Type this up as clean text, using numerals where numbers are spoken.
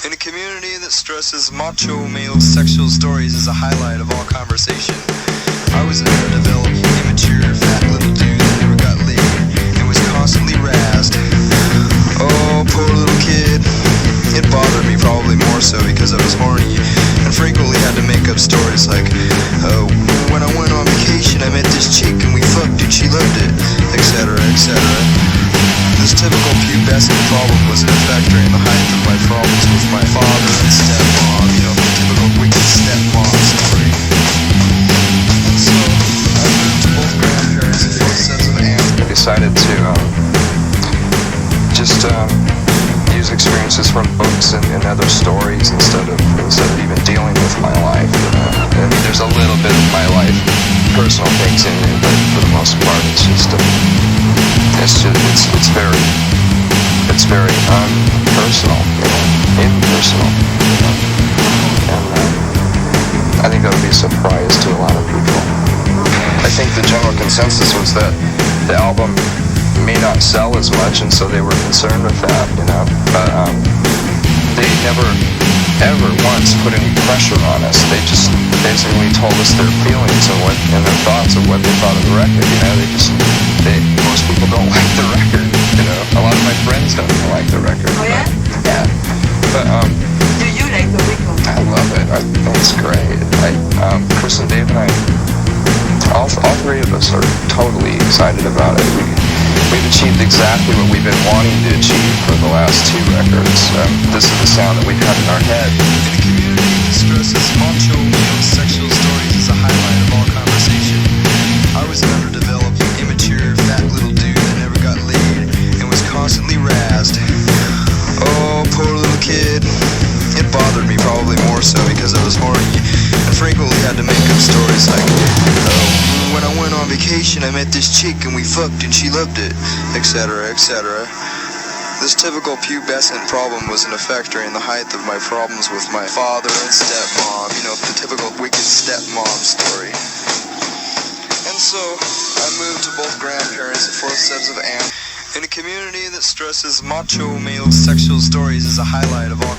In a community that stresses macho male sexual stories as a highlight of all conversation, I was an underdeveloped, immature, fat little dude that never got laid and was constantly razzed. Oh, poor little kid. It bothered me probably more so because I was horny and frequently had to make up stories like, when I went on vacation I met this chick and we fucked and she loved it, etc., etc. This typical pubescent problem was in effect during the height of my problems with my father and stepmom, the typical wicked stepmom story. So, I moved to both grandparents with both sets of aunts. I decided to just use experiences from books and other stories instead of even dealing with my life. I mean, there's a little bit of my life, personal things in it, but for the most part, it's very unpersonal, impersonal, and I think that'll be a surprise to a lot of people. I think the general consensus was that the album may not sell as much, and so they were concerned with that, but they never ever once put any pressure on us. They just basically told us their feelings and their thoughts of what they thought of the record. Most people don't like the record. A lot of my friends don't even like the record. Oh yeah? Yeah. But Do you like the record? I love it. I think it's great. Chris and Dave and I, all three of us are totally excited about it. We've achieved exactly what we've been wanting to achieve for the last two records. This is the sound that we've had in our head. In a community that stresses macho male sexual stories as a highlight of all conversation, I was an underdeveloped, immature, fat little dude that never got laid and was constantly razzed. Oh, poor little kid. It bothered me probably more so because I was horny and frequently had to make up stories like, when I went on vacation I met this chick and we fucked and she loved it, etc., etc. This typical pubescent problem was in effect during the height of my problems with my father and stepmom, the typical wicked stepmom story. And so, I moved to both grandparents and both sets of aunts. In a community that stresses macho male sexual stories as a highlight of all